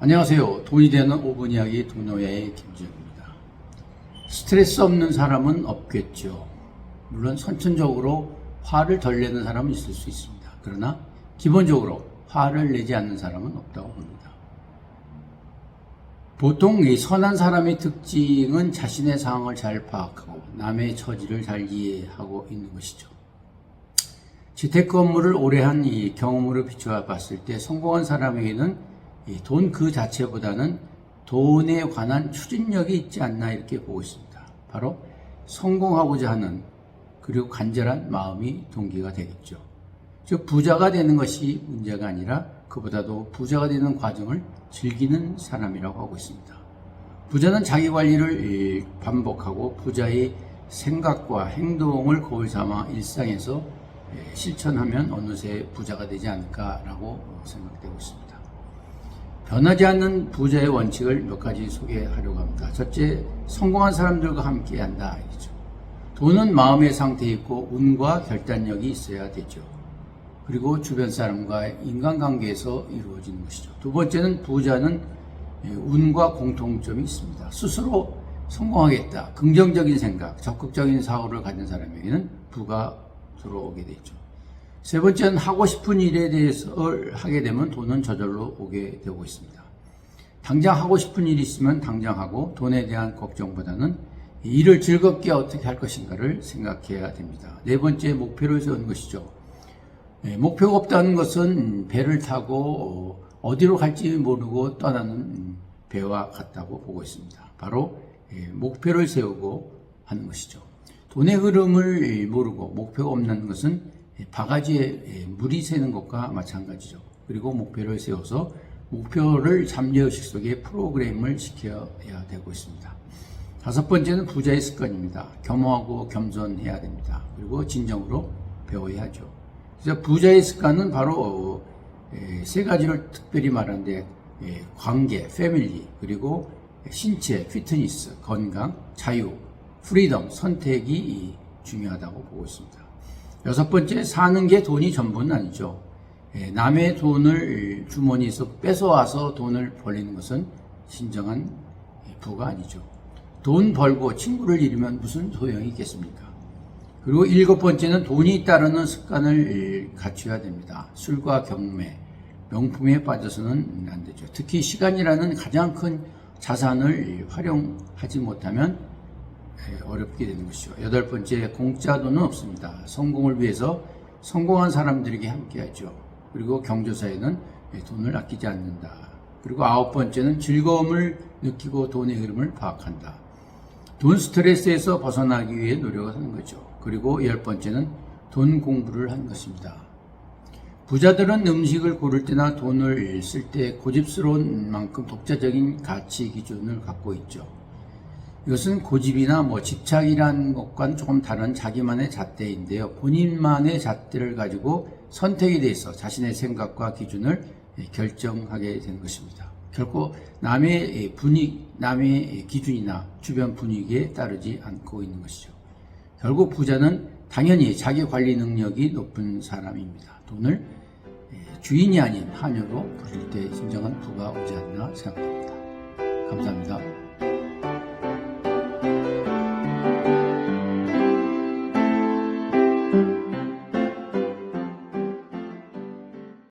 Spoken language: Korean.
안녕하세요. 돈이 되는 5분 이야기 돈노예의 김지영입니다. 스트레스 없는 사람은 없겠죠. 물론 선천적으로 화를 덜 내는 사람은 있을 수 있습니다. 그러나 기본적으로 화를 내지 않는 사람은 없다고 봅니다. 보통 이 선한 사람의 특징은 자신의 상황을 잘 파악하고 남의 처지를 잘 이해하고 있는 것이죠. 재테크 업무를 오래 한 이 경험으로 비추어 봤을 때 성공한 사람에게는 돈 그 자체보다는 돈에 관한 추진력이 있지 않나 이렇게 보고 있습니다. 바로 성공하고자 하는 그리고 간절한 마음이 동기가 되겠죠. 즉 부자가 되는 것이 문제가 아니라 그보다도 부자가 되는 과정을 즐기는 사람이라고 하고 있습니다. 부자는 자기 관리를 반복하고 부자의 생각과 행동을 거울 삼아 일상에서 실천하면 어느새 부자가 되지 않을까라고 생각되고 있습니다. 변하지 않는 부자의 원칙을 몇 가지 소개하려고 합니다. 첫째, 성공한 사람들과 함께 한다. 이죠. 돈은 마음의 상태에 있고 운과 결단력이 있어야 되죠. 그리고 주변 사람과 인간관계에서 이루어지는 것이죠. 두 번째는 부자는 운과 공통점이 있습니다. 스스로 성공하겠다. 긍정적인 생각, 적극적인 사고를 가진 사람에게는 부가 들어오게 되죠. 세 번째는 하고 싶은 일에 대해서 하게 되면 돈은 저절로 오게 되고 있습니다. 당장 하고 싶은 일이 있으면 당장 하고 돈에 대한 걱정보다는 일을 즐겁게 어떻게 할 것인가를 생각해야 됩니다. 네 번째, 목표를 세우는 것이죠. 목표가 없다는 것은 배를 타고 어디로 갈지 모르고 떠나는 배와 같다고 보고 있습니다. 바로 목표를 세우고 하는 것이죠. 돈의 흐름을 모르고 목표가 없는 것은 바가지에 물이 새는 것과 마찬가지죠. 그리고 목표를 세워서 목표를 잠재의식 속에 프로그램을 시켜야 되고 있습니다. 다섯 번째는 부자의 습관입니다. 겸허하고 겸손해야 됩니다. 그리고 진정으로 배워야 하죠. 그래서 부자의 습관은 바로 세 가지를 특별히 말하는데 관계, 패밀리, 그리고 신체, 피트니스, 건강, 자유, 프리덤, 선택이 중요하다고 보고 있습니다. 여섯 번째, 사는 게 돈이 전부는 아니죠. 남의 돈을 주머니에서 뺏어와서 돈을 벌리는 것은 진정한 부가 아니죠. 돈 벌고 친구를 잃으면 무슨 소용이 있겠습니까? 그리고 일곱 번째는 돈이 따르는 습관을 갖춰야 됩니다. 술과 경매, 명품에 빠져서는 안 되죠. 특히 시간이라는 가장 큰 자산을 활용하지 못하면 어렵게 되는 것이죠. 여덟 번째, 공짜 돈은 없습니다. 성공을 위해서 성공한 사람들에게 함께하죠. 그리고 경조사에는 돈을 아끼지 않는다. 그리고 아홉 번째는 즐거움을 느끼고 돈의 흐름을 파악한다. 돈 스트레스에서 벗어나기 위해 노력을 하는 거죠. 그리고 열 번째는 돈 공부를 하는 것입니다. 부자들은 음식을 고를 때나 돈을 쓸 때 고집스러운 만큼 독자적인 가치 기준을 갖고 있죠. 이것은 고집이나 집착이라는 것과는 조금 다른 자기만의 잣대인데요. 본인만의 잣대를 가지고 선택에 대해서 자신의 생각과 기준을 결정하게 되는 것입니다. 결코 남의 기준이나 주변 분위기에 따르지 않고 있는 것이죠. 결국 부자는 당연히 자기 관리 능력이 높은 사람입니다. 돈을 주인이 아닌 하녀로 부릴 때 진정한 부가 오지 않나 생각합니다. 감사합니다.